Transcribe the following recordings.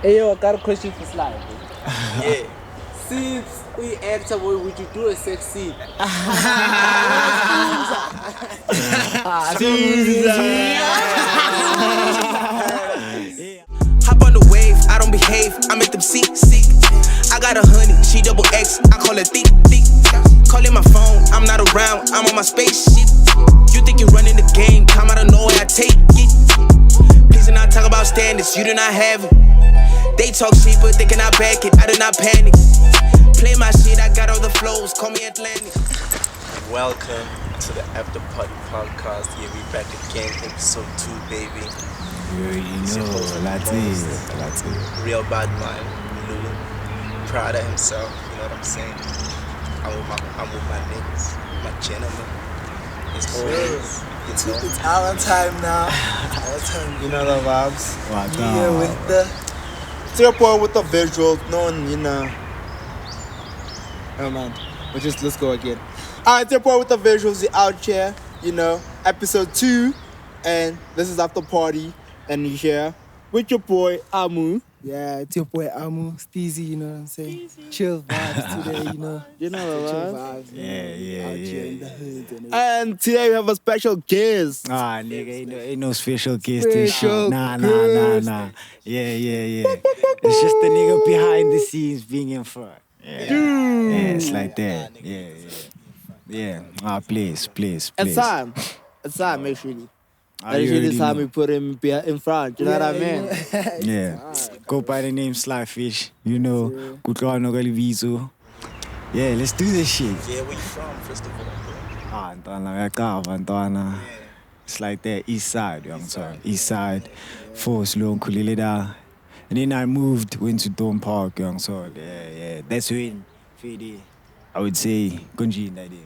Hey, yo, I got a question for Sly. Yeah. Since we actor, would you do a sex scene? Hop on the wave, I don't behave, I make them see. I got a honey, she double X, I call her thick. Calling my phone, I'm not around, I'm on my spaceship. You think you're running the game, come out of nowhere, I take it. Please do not talk about standards, you do not have it. They talk shit, but they cannot back it, I do not panic. Play my shit, I got all the flows, call me Atlantic. Welcome to the After Party Podcast. Yeah, we back again, episode 2, baby. You know, that's it. Real bad man, Lulu. Proud of himself, you know what I'm saying? I'm with my niggas, my gentlemen. It's always, you know. It's our time now. Our time, you know the vibes. Yeah, with the Singapore with the visuals, no one, you know. Oh man, let's go again. Alright, Singapore with the visuals, the out here, you know, episode 2, and this is After Party, and you're here with your boy Amu. Yeah, it's your boy Amu, Steezy, you know what I'm saying? Chill vibes today, you know. You know the Chill vibes. vibes. Out here in the hood and everything. And today we have a special guest. Nigga, ain't no special guest. Special Nah. guest. Yeah. It's just the nigga behind the scenes being in front. Yeah, it's like that. Yeah. Please. It's time, make sure you. Ah, That you usually already time know. we put him in front. You know what I mean? Yeah. Go by the name Slyfish. You know, Kutlwano Galivizo. Yeah, let's do this shit. Yeah, where you from, first of all, bro? Antwana. It's like that, east side, you know what I'm saying? East side, Force, Long Kulilida. And then I went to Dome Park, you know what I'm saying? Yeah. That's when, Fede, I would say, Gunji that day.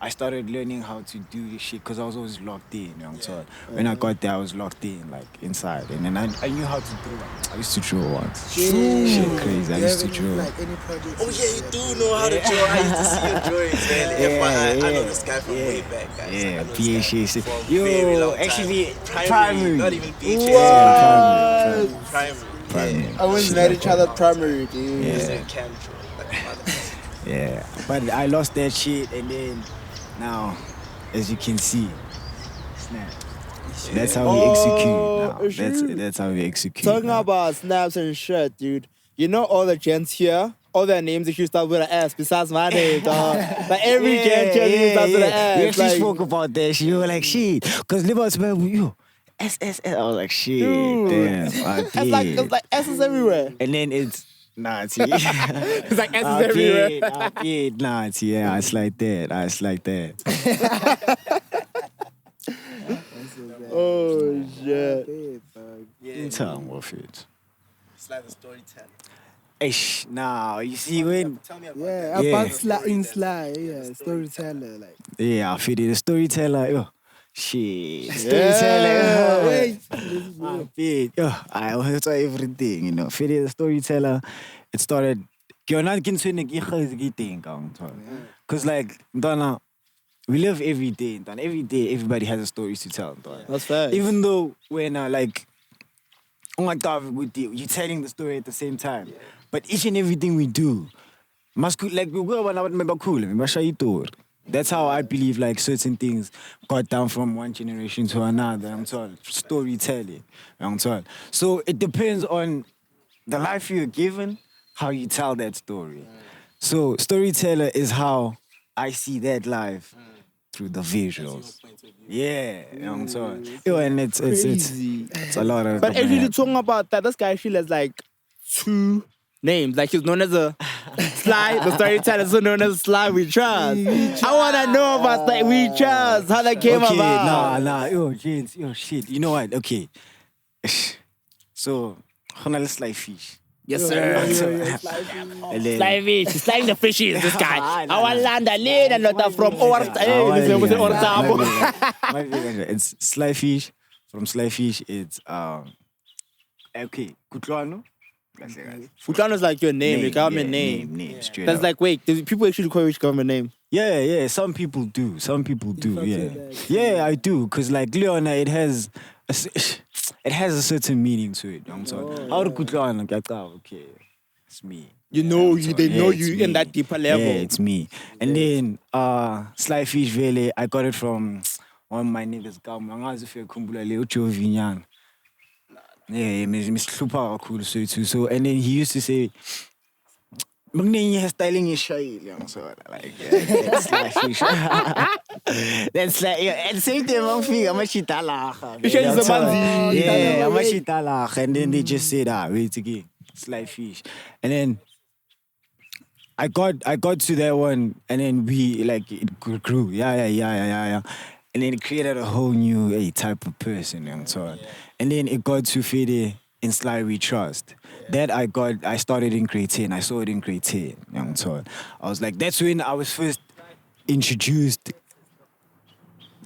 I started learning how to do this shit because I was always locked in, you know what I'm saying? When I got there, I was locked in, like, inside. And then I knew how to draw. I used to draw once. Shit crazy, I used to draw. Like any project. Oh yeah, you do know how to draw. I used to see your drawings, man. FYI, I know this guy from way back, guys. Yeah, I know this guy PHA. for a very long time. Actually, primary. Not even PHA. What? Primary. I once met each other primary, dude. Yeah. Cam draw, like mother. Yeah, but I lost that shit, and then now, as you can see, snap. That's how we execute now. That's how we execute. Talking now. about snaps and shit, dude. You know all the gents here, all their names actually start with an S besides my name, dog. Like every gent here name starts with an S. We actually like, spoke about that shit. You were like, shit. Because Liv was like, yo, S. I was like, shit. Dude. Damn. it's like S's everywhere. And then it's, nah, see. It's like S's everywhere. Yeah, it's like that. Oh shit. Tell them what it. It's like the storyteller. Ish, nah, you see when. Tell me about Yeah, that. about Sly, yeah, storyteller, like. Yeah, I feel it. The storyteller, yo. Shit. Yeah. Storyteller. I want to try everything, you know. Feel it, the storyteller. It started. You're not going to because, like, Donna, we live every day. Every day, everybody has a story to tell. That's fair. Even though when, like, oh my God, you're telling the story at the same time. Yeah. But each and everything we do, that's how I believe, like, certain things got down from one generation to another. I'm told storytelling. I'm told. So it depends on the life you're given, how you tell that story. So storyteller is how I see that life through the visuals. Yeah, I'm told. And it's a lot of. But actually talking about that, this guy actually has like 2 names. Like he's known as a Sly, the storyteller is known as Sly We Trust. I wanna know about Sly We Trust, how that came about. Nah, yo, James, yo, shit. You know what? Okay. So, Sly Fish. Yes, sir. Sly Fish, he's slaying the fishes, this guy. Our land, I lead and not from It's Sly Fish. From Sly Fish, it's okay, Kutlwano. Kutlwano is like your name, your government name. Name, straight That's up. like, wait, do people actually call your government name? Yeah. Some people do. Yeah, I do. Because, like, Leona, it has it has a certain meaning to it. I'm sorry. How do Kutlwano get out? Okay, it's me. You know you, they know it's you me. in that deeper level. Yeah, it's me. And then Sly Fish Vele, I got it from one of my niggas. Yeah, Mr. Cool so too. So and then he used to say, styling is shy, so like that's like fish. That's like at the same time I'm and then they just said wait again, sly fish. And then I got to that one and then we like it grew. Yeah. And then it created a whole new type of person and so on. And then it got to Fede in Sly We Trust. That I started in grade 10. I saw it in grade 10. And so on. I was like, that's when I was first introduced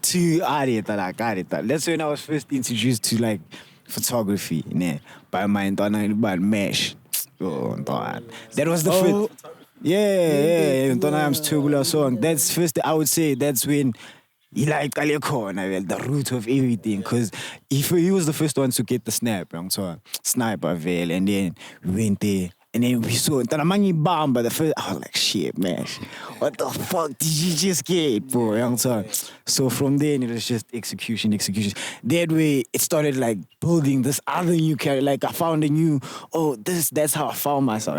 to that's when I was first introduced to like photography, by my by Mesh. That was the first. Yeah. Ntonam's tubular song. That's first. I would say that's when he like the root of everything. Because he was the first one to get the sniper veil, and then we went there. And then we saw Tanamangi Bamba, the first. I was like, shit, man. What the fuck did you just get, bro? So from then, it was just execution. That way, it started like building this other new character. Like I found a new, that's how I found myself.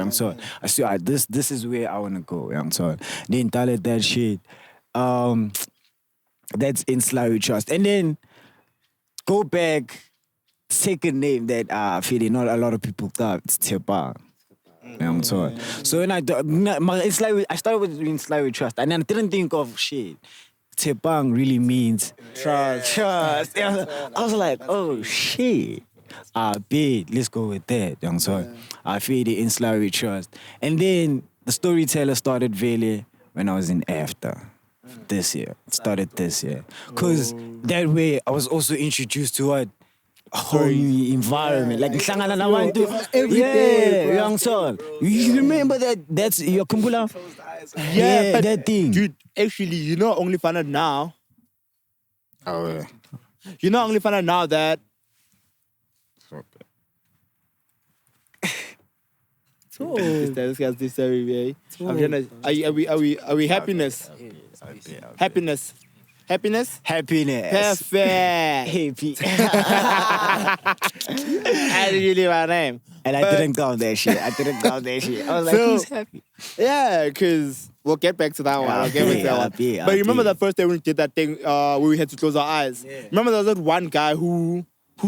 I said, this is where I want to go. Then tell that shit. That's in Sly Trust. And then go back, second name that Fede, not a lot of people thought, it's Tepa. So when I started with Sly We Trust, and then I didn't think of shit. Tepang really means trust. I was like, oh shit. Let's go with that. I feel it in Sly We Trust. And then the Storyteller started Vele when I was in AFTA. This year. It started this year. Because that way I was also introduced to what? A whole new environment. Like Nhlangana nabantu. Everything, Young son. You remember that? That's your kumbula? Yeah, but that thing. Dude, actually, you know, only found out now. Oh, yeah. You know, only found out now that. This guy's this story, I'm trying to. Are we happiness? Happiness. Happiness? Happiness. Perfect. Happy. I didn't leave my name. And I didn't count that shit. I was like, who's happy? Yeah, because we'll get back to that one. I'll get back to that one. But you remember that first day when we did that thing where we had to close our eyes? Yeah. Remember there was that one guy who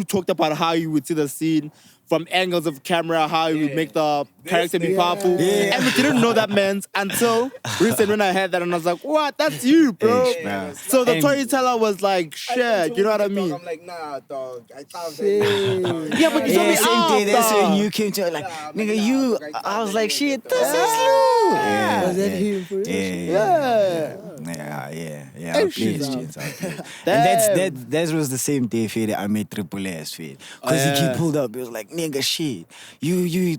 talked about how you would see the scene from angles of camera, how you would make the character be powerful. Yeah. And we didn't know that meant until recently when I heard that and I was like, what? That's you, bro. So the storyteller was like, shit, you know what I mean? I'm like, nah, dog. I thought that. Yeah, but you told me same day, that's after. when you came to like, nigga, you, I was like, shit, this is Lou. Yeah. Was that him for real? Yeah. Please, and that was the same day, Fede, I made Triple S, Fede. Because he pulled up, he was like, nigga, shit, you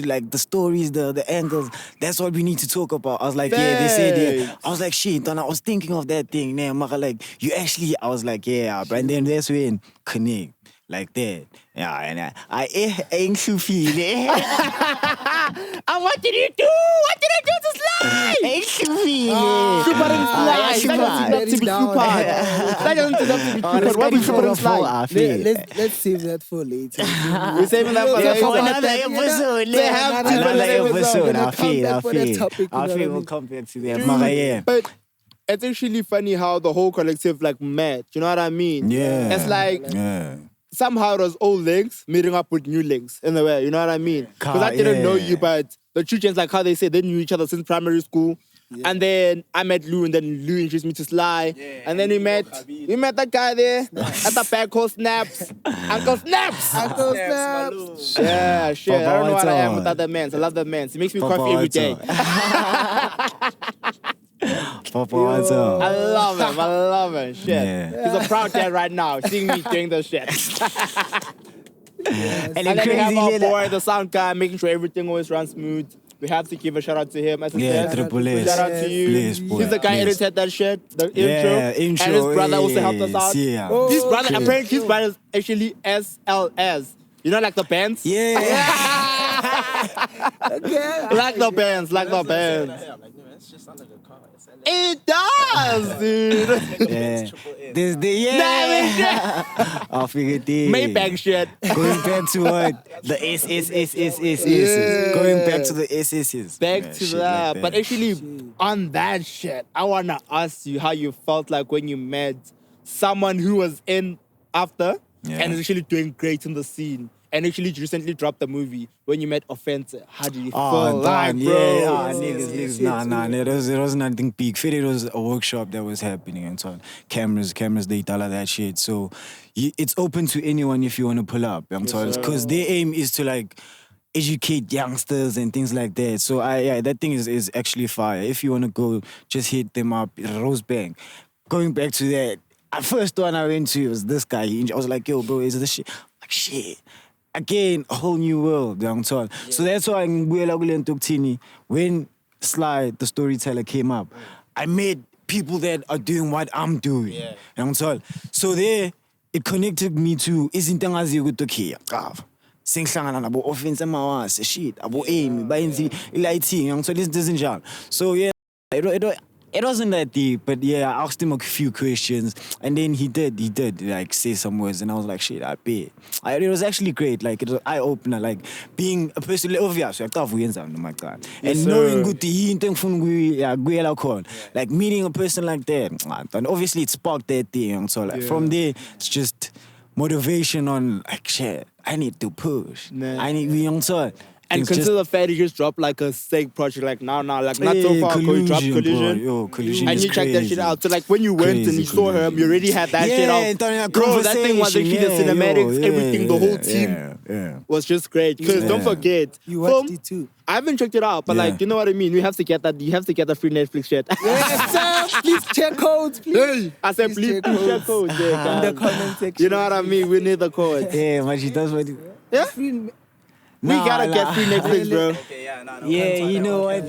like the stories, the angles, that's what we need to talk about. I was like, yeah, they said, I was like, shit, and I was thinking of that thing, like, you actually, I was like, yeah, and then that's when connect. Like that. Yeah, and I ain't so feeling. What did you do? What did I do to Sly? Ain't so feeling. Super and Sly. That doesn't deserve to be super. That doesn't deserve to be super. Why we super and Sly? Let's save that for later. We're saving that for another episode. They have to another episode. I feel we'll come back to that. But it's actually funny how the whole collective like met. You know what I mean? Yeah. It's like somehow it was old links meeting up with new links in a way. You know what I mean? Because I didn't know you, but the truth is like how they say they knew each other since primary school. Yeah. And then I met Lou, and then Lou introduced me to Sly. Yeah, and then we met that guy there at the back called Snaps. Uncle Snaps! Uncle Snaps! Yeah, shit. I don't know what I am without that man. I love that man. He makes me coffee every day. Papa, what's up? I love him. Shit. Yeah. He's a proud dad right now, seeing me doing the shit. And then we have our boy, the sound guy, making sure everything always runs smooth. We have to give a shout out to him. As Triple S. Shout out to you. Please, boy, He's the guy who edited that shit, the intro. And his brother also helped us out. Yeah. His brother, apparently his brother is actually SLS. You know, like the bands? Yeah. Like the bands. It does, dude. I figured it. Maybach shit. Going back to what? The S. Going back to the SS's. Back to that. But actually, on that shit, I want to ask you how you felt like when you met someone who was in AFTA and is actually doing great in the scene. And actually recently dropped the movie when you met Ofentse. How did you feel like, bro? Niggas. Nah. There was nothing big. It was a workshop that was happening and so on. Cameras, they tell that shit. So it's open to anyone if you want to pull up. Because their aim is to like educate youngsters and things like that. So that thing is actually fire. If you want to go, just hit them up. Rose Bank. Going back to that, the first one I went to was this guy. I was like, yo, bro, is this shit? I'm like, shit. Again, a whole new world, So that's why when Sly, the storyteller, came up, I met people that are doing what I'm doing. So there, it connected me to izintangazi ukuthi sengihlangana nabo Ofentse Mwase, shit, abo Amy, bayenzi lighting, this njalo. So yeah, it wasn't that deep, but yeah, I asked him a few questions, and then he did like say some words, and I was like, shit, I bet. It was actually great, like it was an eye-opener, like being a person, obviously, and knowing like meeting a person like that, and obviously it sparked that thing, so like from there, it's just motivation on like, shit, I need to push, I need to be on so. And consider the fact he just dropped like a sick project, like now, like not so far ago, he dropped Collision. Collision and you checked that shit out. So like when you went and you saw him, you already had that shit out. Bro, that thing was actually the cinematics, everything, the whole team was just great. Because don't forget, you watched it too. I haven't checked it out, but like, you know what I mean? We have to get that. You have to get the free Netflix shit. Yes, sir. Please check codes, please. I said, please check codes. In the comment section. You know what I mean? We need the codes. Yeah, but she does what. Yeah. We gotta get free Netflix, bro. Okay, You know what?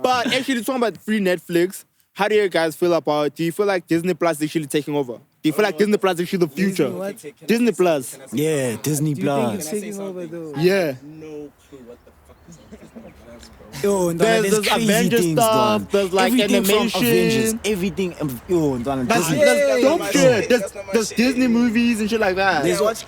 But actually, talking about free Netflix, how do you guys feel about it? Do you feel like Disney Plus is actually taking over? Do you feel like Disney Plus is actually the future? Disney Plus. Yeah, Disney Do you think Plus. it's taking over though? Yeah. No clue what the fuck is Yo, there's Avengers stuff, there's like everything animation. From Avengers, everything. Yo, That's dope shit. There's Disney movies and shit like that. There's what?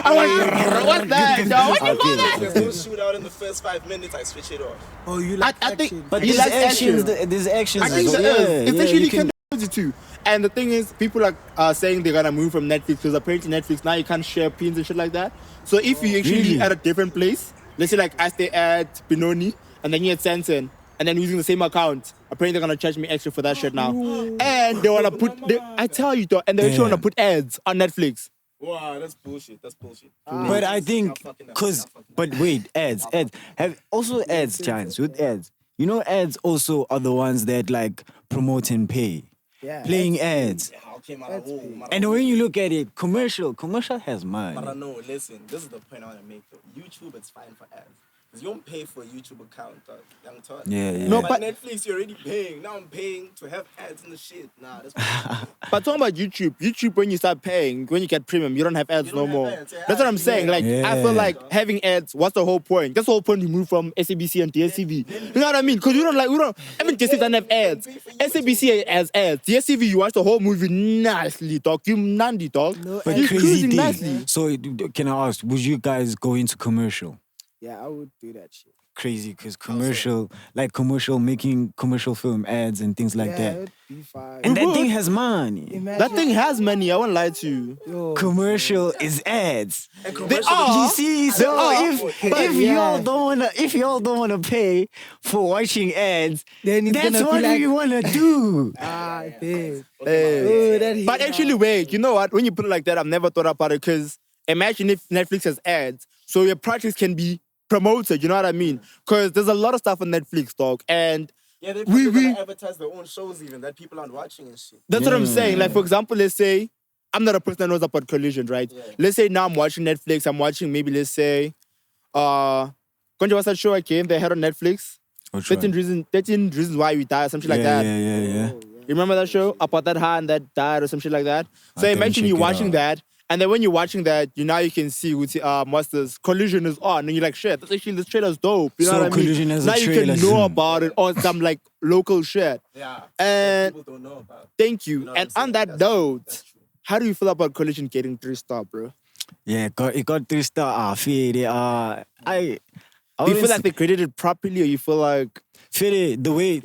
I'm like, what's that? Yo, what you call that? There's no shootout in the first 5 minutes, I switch it off. Oh, you like I think, action. But he likes action. there's actions. I think it's actually can do it too. And the thing is, people are saying they're gonna move from Netflix because apparently Netflix now you can't share pins and shit like that. So if you actually at a different place, let's say like I stay at Benoni and then you at Sanson, and then using the same account, apparently they're gonna charge me extra for that shit now. And they wanna put, I tell you though, and they actually wanna put ads on Netflix. Wow, that's bullshit. But I think, but wait, ads. Have also ads, Chance, with ads. You know, ads also are the ones that like promote and pay. Yeah. Playing ads. And when you look at it, commercial has money. But I know, listen, this is the point I want to make though. YouTube, it's fine for ads. Because you don't pay for a YouTube account, dog. Young Todd. Yeah. No, but Netflix, you're already paying. Now I'm paying to have ads in the shit. Nah, that's But talking about YouTube, when you start paying, when you get premium, you don't have ads no more. ads, yeah. That's what I'm saying. Like, I feel like having ads, what's the whole point? That's the whole point we moved from SABC and DSTV. You know what I mean? Because even DSTV doesn't have ads. SABC has ads. DSTV, you watch the whole movie nicely, dog. You nandy, dog. No, But You're crazy cruising thing. nicely. So can I ask, would you guys go into commercial? Yeah, I would do that shit. Crazy, because making commercial film ads and things like Yeah, it that. would be fine. And that thing has money. Imagine, That thing has money, I won't lie to you. yo, Commercial is ads. They are. You see, so if y'all don't wanna pay for watching ads, then it's that's gonna what be like, we wanna do. babe. Hey. Oh, that hit But actually, wait, you know what? When you put it like that, I've never thought about it because imagine if Netflix has ads, so your projects can be promoted, you know what I mean? Because there's a lot of stuff on Netflix, dog, and yeah, they advertise their own shows even that people aren't watching and shit. that's what I'm saying. Like, for example, let's say I'm not a person that knows about collision, right? Yeah. Let's say now I'm watching Netflix. I'm watching maybe, let's say, Konja, what's that show again they had on Netflix? 13 reasons why we die, or something like that. Yeah. You remember that show? About that hand that died or some shit like that? So I imagine didn't you check it watching out. that, and then when you're watching that, you can see what's this collision is on, and you're like, shit, that's actually, this trailer's dope. You know So what I mean? Collision is a Now you trailer. can know about it on some like local shit. Yeah. And People don't know about. thank you. You know what And I'm on saying? that That's note, true. how do you feel about Collision getting 3-star, bro? Yeah, it got 3-star. I feel it. I Do you wouldn't feel like they graded it properly, or you feel like feel it the way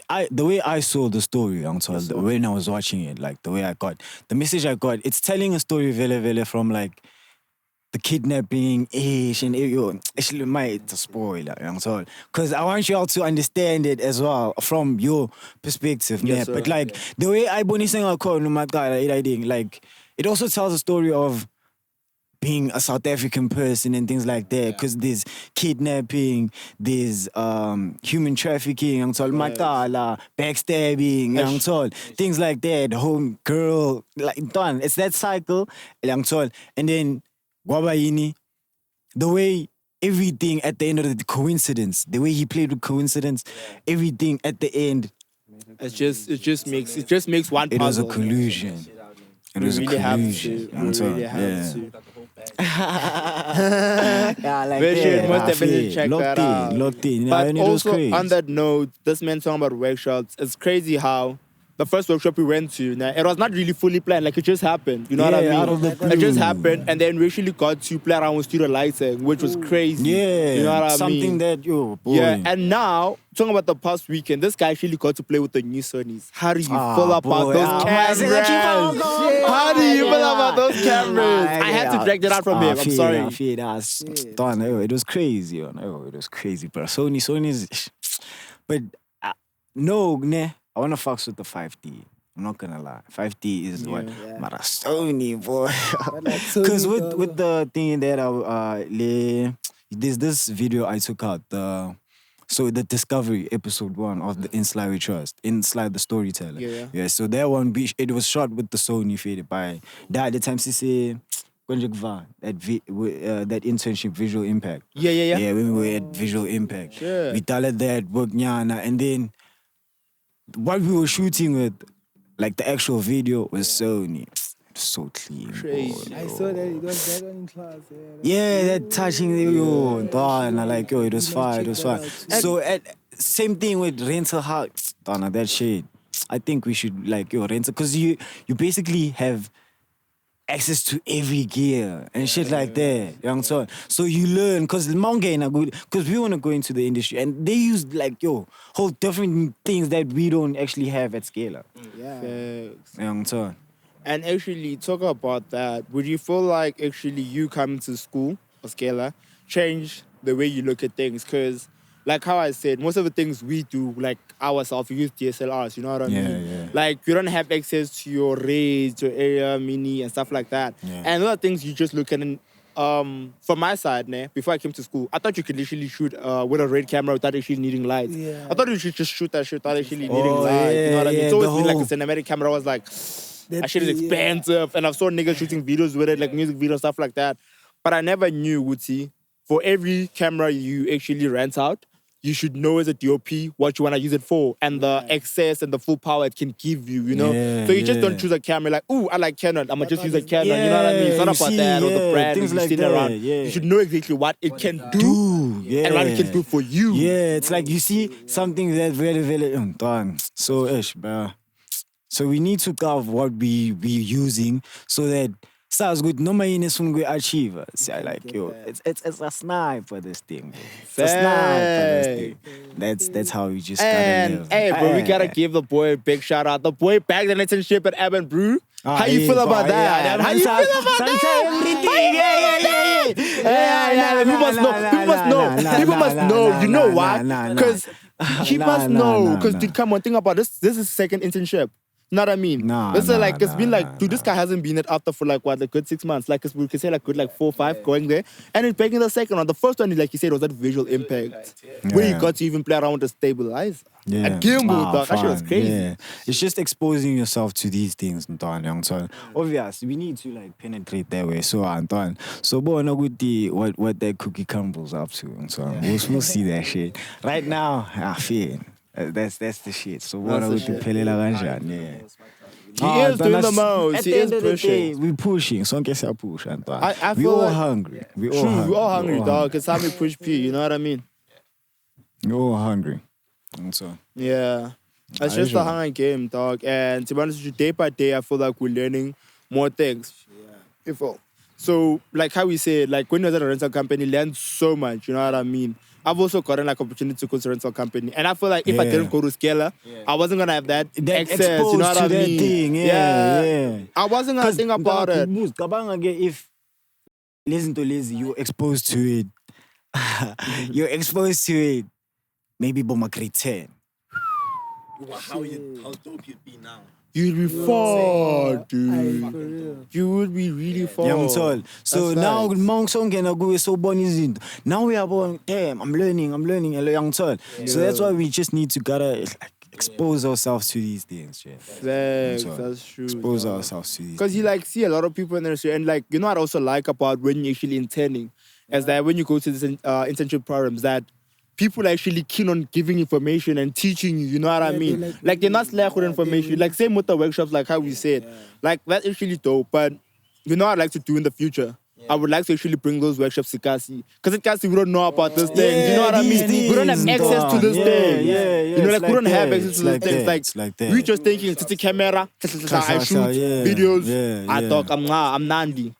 I saw the story, when I was watching it, like the way I got the message I got, it's telling a story vele from like the kidnapping ish and actually it's a spoiler, because I want you all to understand it as well from your perspective, Yes, man. But sir. like the way I like it also tells a story of being a South African person and things like that, because there's kidnapping, there's human trafficking, backstabbing, things like that, home girl, like done. It's that cycle, and then Wabayini, the way everything at the end of the coincidence, the way he played with coincidence, everything at the end, it just makes one it was a puzzle. collusion. It was a really have collusion. to. We really have to. Got the whole bag. Yeah, like Very sure, that. most I definitely feel check that out. Locked in. But And it was also crazy. on that note, this man talking about workshops, it's crazy how the first workshop we went to, it was not really fully planned, like it just happened. You know what I mean? out of the It just blue. happened, and then we actually got to play around with studio lighting, which was crazy. Yeah, You know what I something mean? that, boy. Yeah, and now, talking about the past weekend, this guy actually got to play with the new Sonys. How do you feel about boy. those Ah, cameras? Mwase, How do you feel about those cameras? I had to drag that out from him. I'm sorry. I feel that. It was crazy. It was crazy, bro. Sony's. But no, I want to fucks with the 5D. I'm not gonna lie. 5D is what? Mara Sony, boy. Because with the thing that there's this video I took out, the Discovery episode 1 of the In Sly We Trust, In Sly the Storyteller. Yeah. So that one, it was shot with the Sony faded by that the time that internship Visual Impact. Yeah. Yeah, when we were at Visual Impact. Sure. We tallied that work nyana, and then what we were shooting with, like the actual video, was Sony. So clean. Crazy. Boy, I saw that it was that one in class. yeah, that touching Donna, like it was fire, it was fire. So same thing with rental house, Donna, that shit. I think we should rental, because you basically have access to every gear and shit like that. Young son. So you learn, because we want to go into the industry, and they use whole different things that we don't actually have at Scalar. Young son. And actually, talk about that. Would you feel like actually you coming to school or Scalar change the way you look at things? Because, like how I said, most of the things we do, like ourselves, we use DSLRs, you know what I mean? Yeah. Like, you don't have access to your RAID, your area mini, and stuff like that. Yeah. And other things you just look at. And from my side, before I came to school, I thought you could literally shoot with a RAID camera without actually needing lights. Yeah. I thought you should just shoot that shit without actually needing Oh, lights. You know what I mean? yeah, It's always the been like whole- a cinematic camera. I was like, that shit is Yeah. expensive. And I've saw niggas shooting videos with it, like music videos, stuff like that. But I never knew, Woodsy, for every camera you actually rent out, you should know as a DOP what you want to use it for and the access and the full power it can give you, you know? Yeah, So you just yeah. don't choose a camera like, ooh, I like Canon, I'm going to just use a Canon, you know what I mean? It's not you about see, that or the brand things you're like sitting that, around. yeah. You should know exactly what it can do Yeah. and what it can do for you. Yeah, it's like you see something that very, very done. So bro. So we need to carve what we using so that sounds good. No man is going to achieve. See, I like it's a sniper this thing. Bro. It's a sniper this thing. That's how we just gotta And live. hey, bro, we gotta give the boy a big shout out. The boy back the internship at Ab and Brew. How you feel about that? How you feel about that? Yeah. People must know. You know why? Because he must know. Because dude, come on, think about this. This is second internship. You know what I mean? It's been like, dude, this guy hasn't been at AFTA for like what, a good 6 months. Like we could say like good like 4 or 5 going there. And he's back in the second one. The first one, like you said, was that visual impact. Where he got to even play around with the stabilizer. Yeah. And gimbal, dog. That shit was crazy. Yeah. It's just exposing yourself to these things, Anton. So obviously we need to like penetrate that way. So Anton. So but what that cookie crumbles up to. So we'll see that shit. Right now, I feel that's the shit. So what are we to pele la ganjani? Yeah. He is doing the most. He is pushing. We're pushing. So guess I push, Anton. We all like, hungry. We all hungry, dog. It's how we push P. You know what I mean? We're all hungry. So yeah, it's just a hunger game, dog. And to be honest with you, day by day, I feel like we're learning more things. Yeah. So, like how we say, like when you're at a rental company, learn so much. You know what I mean? I've also gotten like opportunity to go to a rental company, and I feel like if I didn't go to Scalar, I wasn't gonna have that access. You know what I mean? Thing. Yeah. I wasn't gonna think about it. If listen to lazy, you're exposed to it. You're exposed to it. Maybe bomb grade 10. How dope you'd be now. You'd be far, dude. You would be really far. Yeah, I'm told. So now, now we are born, damn, I'm learning, young told. So that's why we just need to gotta expose ourselves to these things. Yeah. That's true. Expose ourselves to these. Because you like see a lot of people in the industry, and like you know what I also like about when you're actually interning, is that when you go to this internship programs, that people are actually keen on giving information and teaching you, you know what I mean? Like they're not slack with information. Like same with the workshops, like how we said. Like that's actually dope. But you know what I'd like to do in the future? I would like to actually bring those workshops to Kasi. Because in Kasi, we don't know about these things. You know what I mean? We don't have access to this thing. You know, like we don't have access to these things. Like we're just thinking, it's a camera, I shoot videos, I talk, I'm Nandi.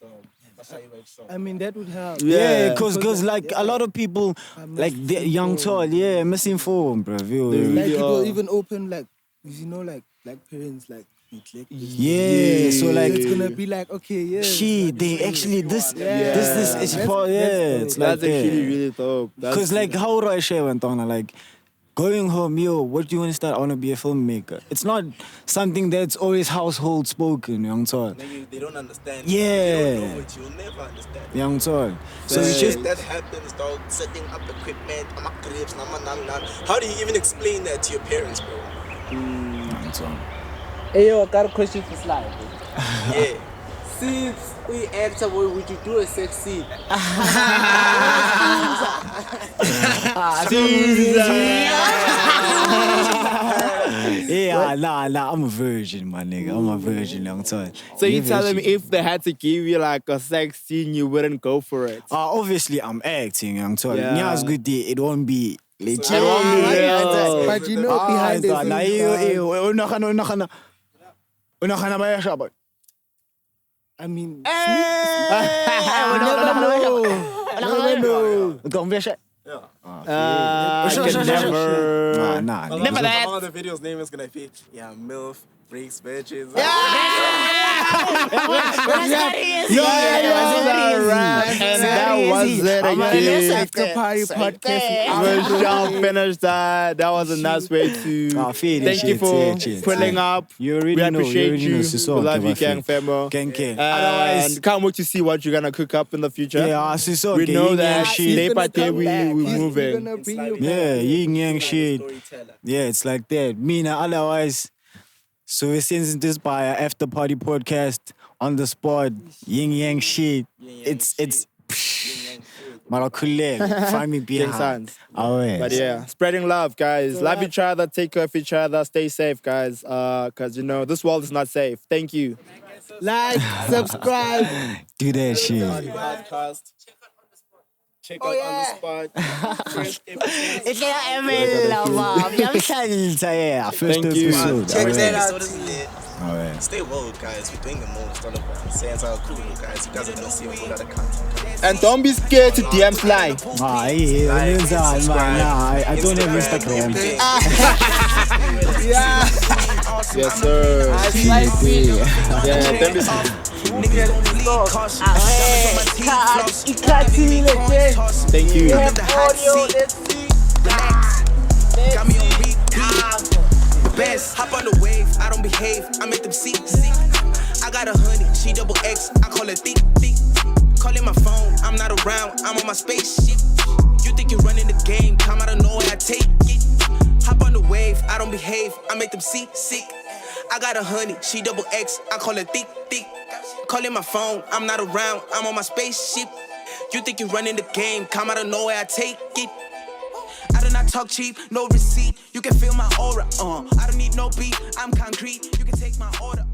I mean, that would help. Yeah, because like a lot of people, like the young tall, misinformed, bro. Like people even open like, you know, like parents like neglect. So like it's gonna be like, okay, shit, they actually this is for it's like that's actually really dope. Because like how do I share went on like. Going home, what do you want to start? I want to be a filmmaker. It's not something that's always household spoken, young toy. They don't understand. Yeah. They don't know it. You'll never understand. Young toy. So it's just that happens, dog. Setting up equipment, how do you even explain that to your parents, bro? Young toy. Hey, I got a question for Slide. Yeah. Since we actor, would you do a sex scene? I'm a virgin, my nigga. I'm a virgin, young time. So you telling me if they had to give you like a sex scene, you wouldn't go for it? Obviously, I'm acting, young time. Yeah, it's good. It won't be legit. It won't be real. But you know, behind the scenes. I mean, Never that. One of the videos' name is gonna be MILF Breaks Bitches. That was it again. After party podcast. Michelle finished that. That was a nice way to thank you for pulling up. You already we appreciate you. We love you, gang famo. And can't wait to see what you're gonna cook up in the future. We know that day by day we're moving. Yeah, yin yang shit. Yeah, it's like that. Otherwise. So we're sending this by an after party podcast on the spot. Yin yang shit. It's Marakulle. Find me behind. But yeah, spreading love, guys. Love each other. Take care of each other. Stay safe, guys. Because you know this world is not safe. Thank you. Like, subscribe. Do that shit. Check out on the spot. First episode. It's first episode. Check that out. Alright. Stay woke, guys. We're doing the most. All of us. Say how cool, guys. You guys are gonna see a whole lot of content. And don't be scared to DM Fly. I don't have Instagram. Yes, sir. Yeah, don't be scared. Thank you. Audio, let's see. Got me on repeat. best. Hop on the wave, I don't behave, I make them see. I got a honey, she double X, I call her thick. Calling my phone, I'm not around, I'm on my spaceship. You think you're running the game, come out of nowhere, I take it. Hop on the wave, I don't behave, I make them see sick. I got a honey, she double X, I call her thick. Calling my phone, I'm not around, I'm on my spaceship. You think you're running the game, come out of nowhere, I take it. I do not talk cheap, no receipt, you can feel my aura. I don't need no beat, I'm concrete, you can take my order.